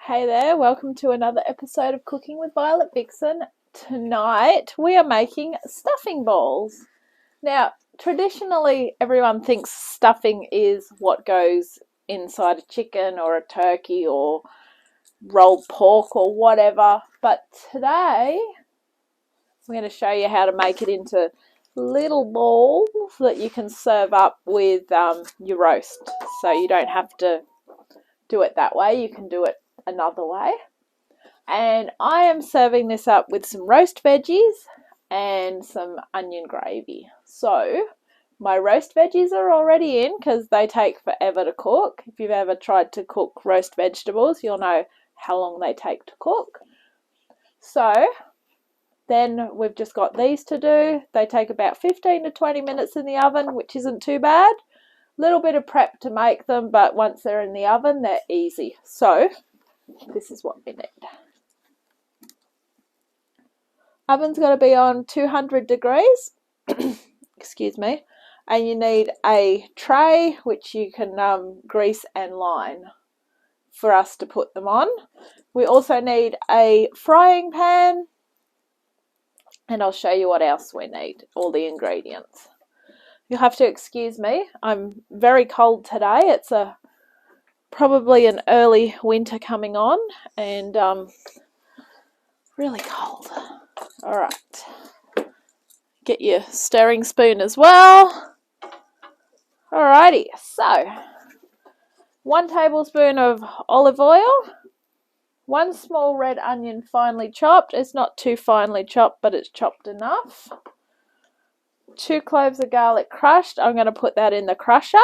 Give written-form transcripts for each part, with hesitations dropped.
Hey there, welcome to another episode of Cooking with Violet Vixen. Tonight we are making stuffing balls. Now, traditionally everyone thinks stuffing is what goes inside a chicken or a turkey or rolled pork or whatever, but today we're going to show you how to make it into little balls that you can serve up with your roast. So you don't have to do it that way, you can do it another way. And I am serving this up with some roast veggies and some onion gravy. So my roast veggies are already in because they take forever to cook. If you've ever tried to cook roast vegetables, you'll know how long they take to cook. So then we've just got these to do. They take about 15 to 20 minutes in the oven, which isn't too bad. Little bit of prep to make them, but once they're in the oven, they're easy. So this is what we need. Oven's got to be on 200 degrees, excuse me, and you need a tray which you can grease and line for us to put them on. We also need a frying pan, and I'll show you what else we need, all the ingredients. You'll have to excuse me, I'm very cold today. It's probably an early winter coming on, and really cold. All right, get your stirring spoon as well. Alrighty, so 1 tablespoon of olive oil, 1 small red onion finely chopped. It's not too finely chopped, but it's chopped enough. 2 cloves of garlic crushed. I'm going to put that in the crusher.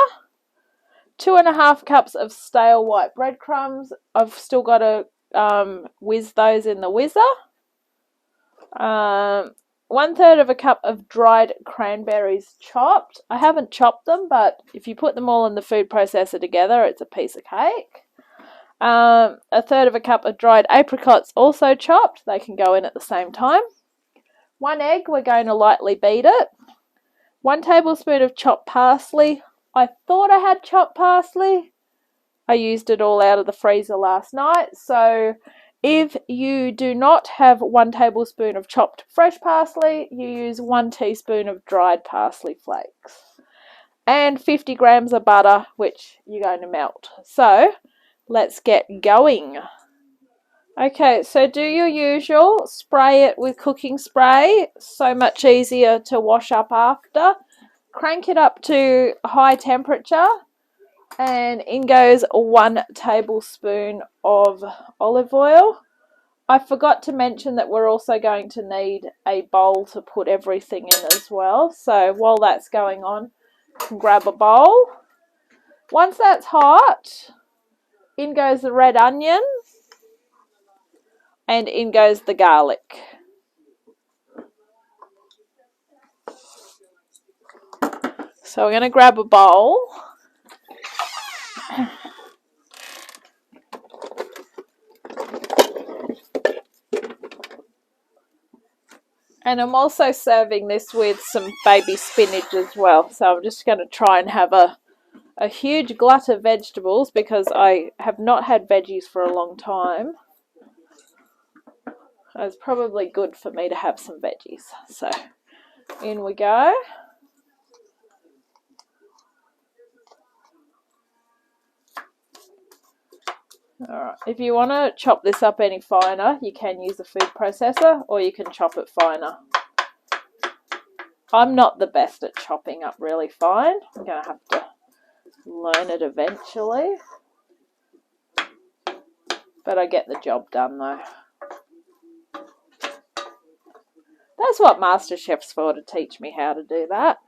2½ cups of stale white breadcrumbs. I've still got to whiz those in the whizzer. 1/3 of a cup of dried cranberries chopped. I haven't chopped them, but if you put them all in the food processor together, it's a piece of cake. 1/3 of a cup of dried apricots also chopped. They can go in at the same time. 1 egg, we're going to lightly beat it. 1 tablespoon of chopped parsley. I thought I had chopped parsley. I used it all out of the freezer last night, so if you do not have 1 tablespoon of chopped fresh parsley, you use 1 teaspoon of dried parsley flakes. And 50 grams of butter, which you're going to melt. So let's get going. Okay, so do your usual. Spray it with cooking spray. So much easier to wash up after. Crank it up to high temperature. And in goes 1 tablespoon of olive oil. I forgot to mention that we're also going to need a bowl to put everything in as well. So while that's going on, you can grab a bowl. Once that's hot, in goes the red onion and in goes the garlic. So we're going to grab a bowl. And I'm also serving this with some baby spinach as well. So I'm just going to try and have a huge glut of vegetables because I have not had veggies for a long time. It's probably good for me to have some veggies. So in we go. Alright, if you want to chop this up any finer, you can use a food processor or you can chop it finer. I'm not the best at chopping up really fine. I'm going to have to learn it eventually. But I get the job done though. That's what MasterChef's for, to teach me how to do that.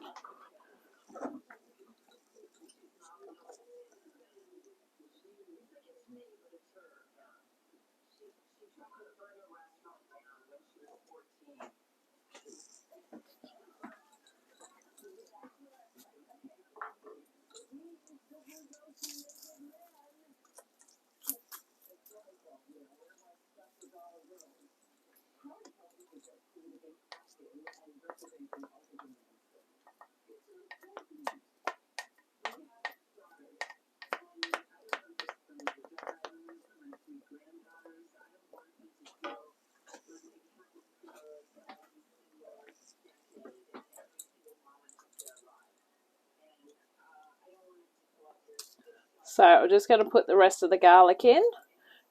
So I'm just going to put the rest of the garlic in.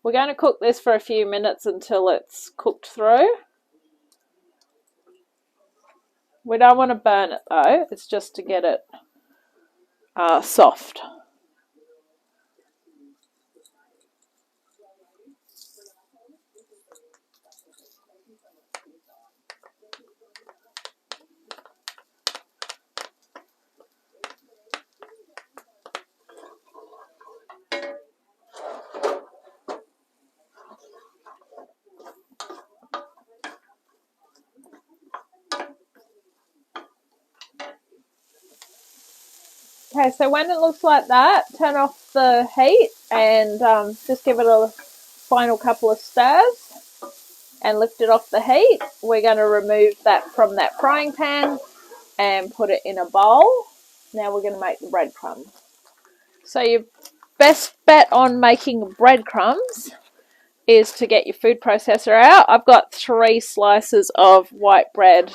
We're going to cook this for a few minutes until it's cooked through. We don't want to burn it though, it's just to get it soft. Okay, so when it looks like that, turn off the heat and just give it a final couple of stirs and lift it off the heat. We're going to remove that from that frying pan and put it in a bowl. Now we're going to make the breadcrumbs. So your best bet on making breadcrumbs is to get your food processor out. I've got 3 slices of white bread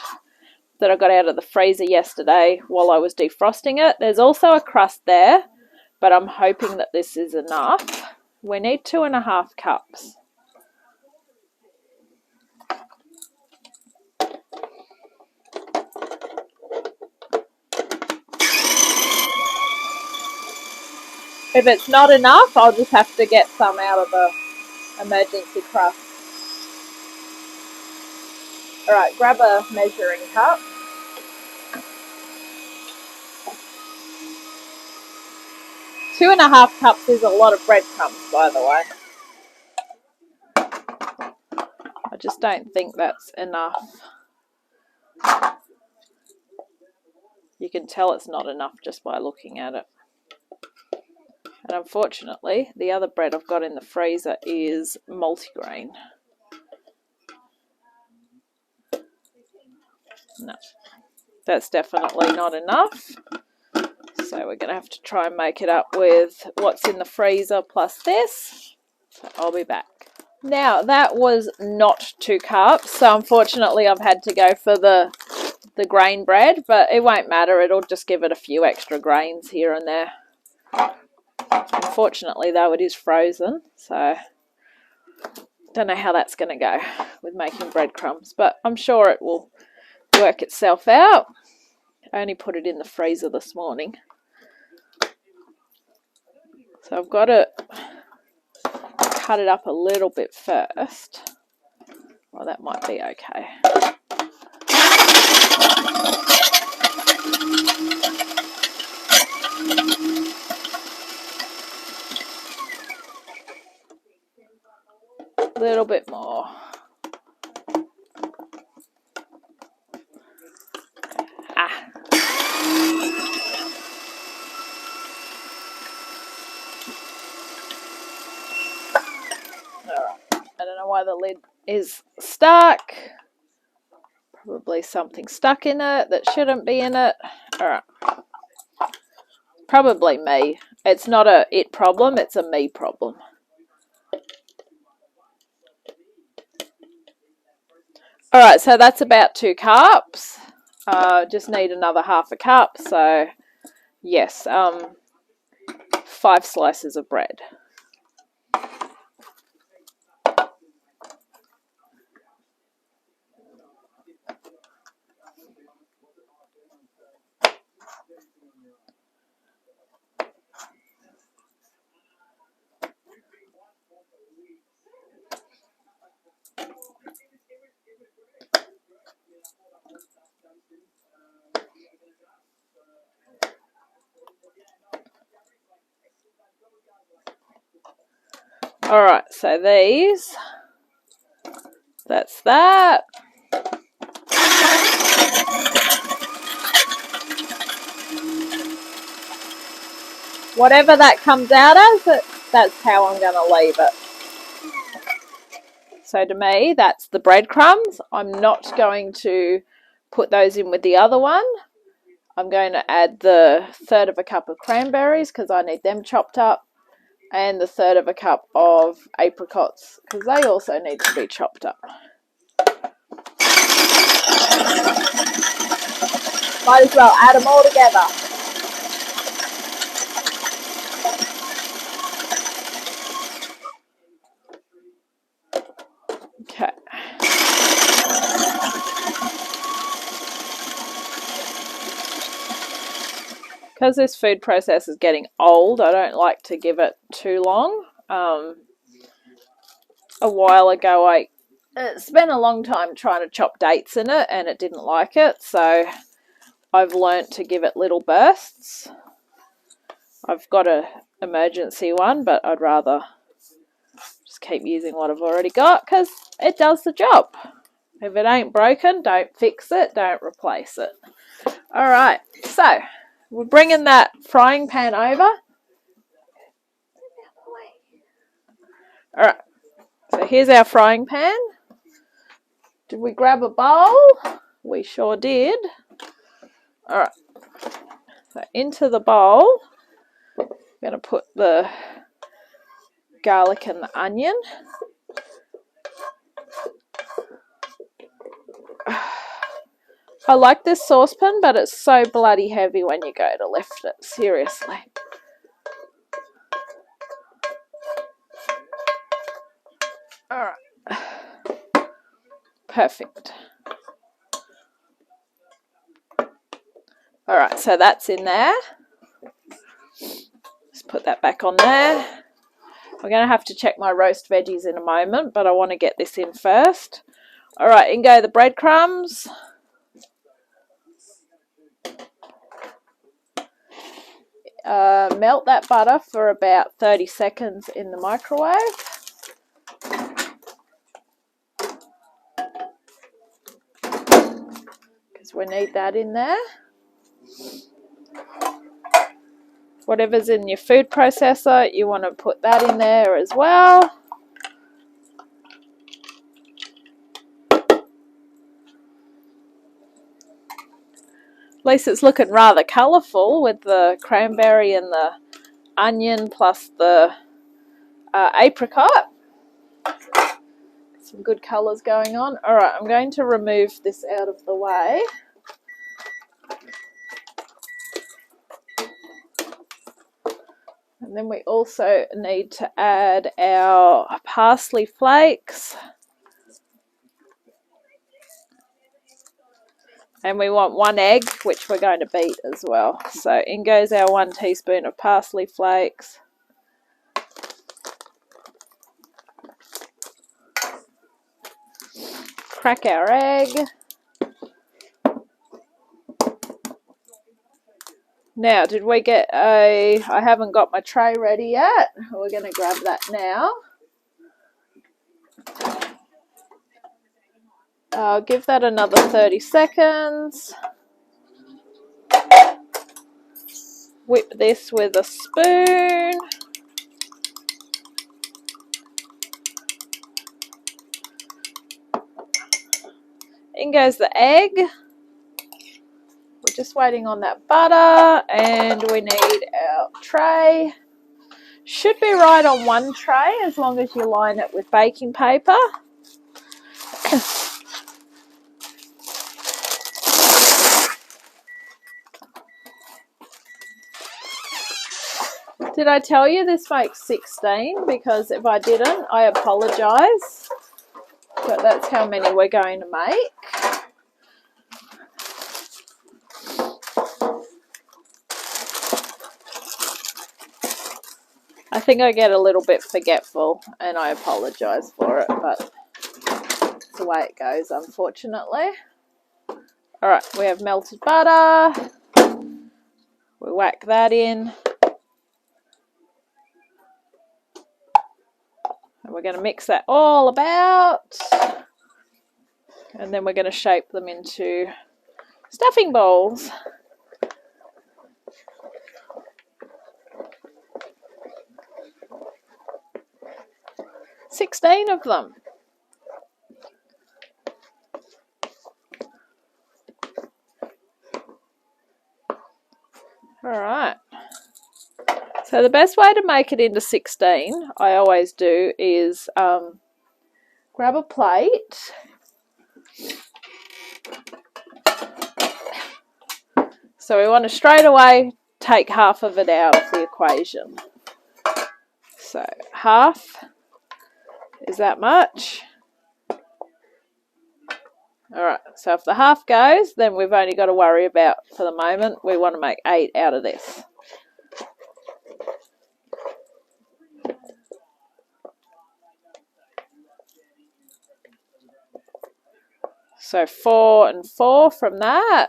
that I got out of the freezer yesterday while I was defrosting it. There's also a crust there, but I'm hoping that this is enough. We need 2.5 cups. If it's not enough, I'll just have to get some out of the emergency crust. Alright, grab a measuring cup. Two and a half cups is a lot of breadcrumbs, by the way. I just don't think that's enough. You can tell it's not enough just by looking at it. And unfortunately, the other bread I've got in the freezer is multigrain. No, that's definitely not enough. So we're going to have to try and make it up with what's in the freezer plus this. So I'll be back. Now, that was not 2 cups, so unfortunately I've had to go for the grain bread, but it won't matter. It'll just give it a few extra grains here and there. Unfortunately, though, it is frozen, so don't know how that's going to go with making breadcrumbs, but I'm sure it will work itself out. I only put it in the freezer this morning. So I've got to cut it up a little bit first. Well, that might be okay. A little bit more. Alright, I don't know why the lid is stuck. Probably something stuck in it that shouldn't be in it. Alright. Probably me. It's not a it problem, it's a me problem. Alright, so that's about 2 cups. Just need another half a cup, so yes, 5 slices of bread. Alright, so these, that's that. Whatever that comes out as, that's how I'm going to leave it. So to me, that's the breadcrumbs. I'm not going to put those in with the other one. I'm going to add the 1/3 of a cup of cranberries because I need them chopped up, and the 1/3 of a cup of apricots because they also need to be chopped up. Might as well add them all together. Okay. Because this food processor is getting old, I don't like to give it too long. A while ago, I spent a long time trying to chop dates in it, and it didn't like it, so I've learnt to give it little bursts. I've got an emergency one, but I'd rather just keep using what I've already got because it does the job. If it ain't broken, don't fix it, don't replace it. Alright, so we're bringing that frying pan over. Alright, so here's our frying pan. Did we grab a bowl? We sure did. Alright, so into the bowl, I'm going to put the garlic and the onion. I like this saucepan, but it's so bloody heavy when you go to lift it, seriously. Alright. Perfect. Alright, so that's in there. Just put that back on there. I'm going to have to check my roast veggies in a moment, but I want to get this in first. Alright, in go the breadcrumbs. Melt that butter for about 30 seconds in the microwave. Because we need that in there. Whatever's in your food processor, you want to put that in there as well. At least it's looking rather colourful with the cranberry and the onion plus the apricot. Some good colours going on. Alright, I'm going to remove this out of the way. And then we also need to add our parsley flakes. And we want 1 egg, which we're going to beat as well. So in goes our 1 teaspoon of parsley flakes. Crack our egg. Now, did we get I haven't got my tray ready yet. We're going to grab that now. I'll give that another 30 seconds. Whip this with a spoon. In goes the egg. We're just waiting on that butter, and we need our tray. Should be right on 1 tray as long as you line it with baking paper. Did I tell you this makes 16? Because if I didn't, I apologise. But that's how many we're going to make. I think I get a little bit forgetful and I apologise for it, but it's the way it goes, unfortunately. Alright, we have melted butter. We whack that in. And we're going to mix that all about. And then we're going to shape them into stuffing bowls. 16 of them. Alright. So the best way to make it into 16, I always do, is grab a plate. So we want to straight away take half of it out of the equation. So half is that much. Alright, so if the half goes, then we've only got to worry about, for the moment, we want to make 8 out of this. So 4 and 4 from that.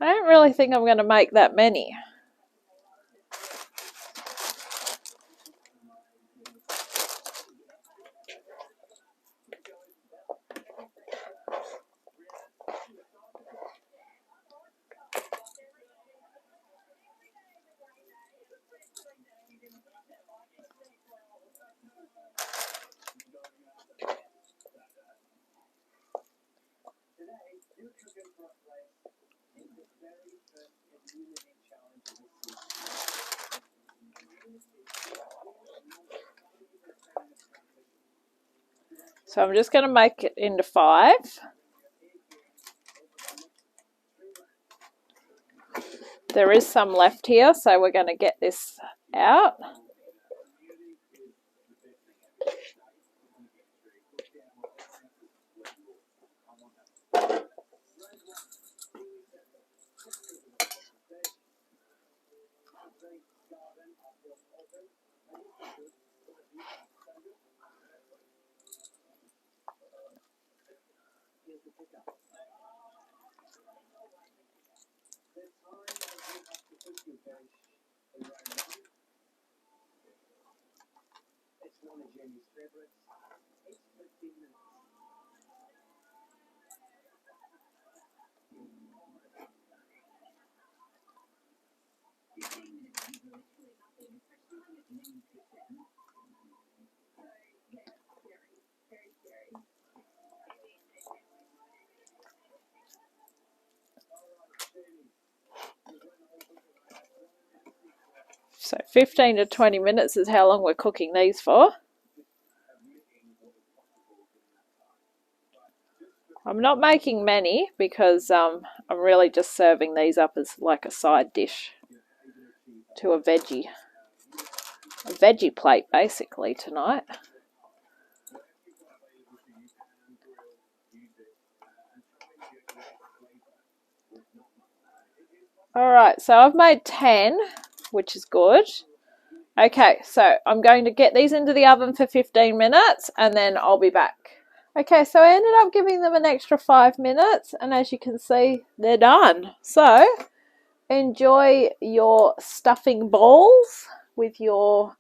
I don't really think I'm going to make that many. So I'm just going to make it into 5. There is some left here, so we're going to get this out. So 15 to 20 minutes is how long we're cooking these for. I'm not making many because I'm really just serving these up as like a side dish to a veggie plate basically tonight. Alright, so I've made 10, which is good. Okay, so I'm going to get these into the oven for 15 minutes and then I'll be back. Okay, so I ended up giving them an extra 5 minutes and as you can see, they're done. So, enjoy your stuffing balls with your,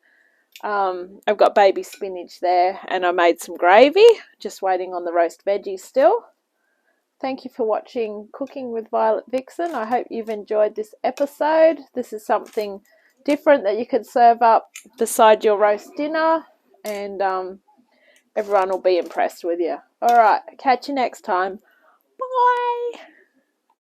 I've got baby spinach there and I made some gravy, just waiting on the roast veggies still. Thank you for watching Cooking with Violet Vixen. I hope you've enjoyed this episode. This is something different that you could serve up beside your roast dinner and everyone will be impressed with you. All right, catch you next time. Bye.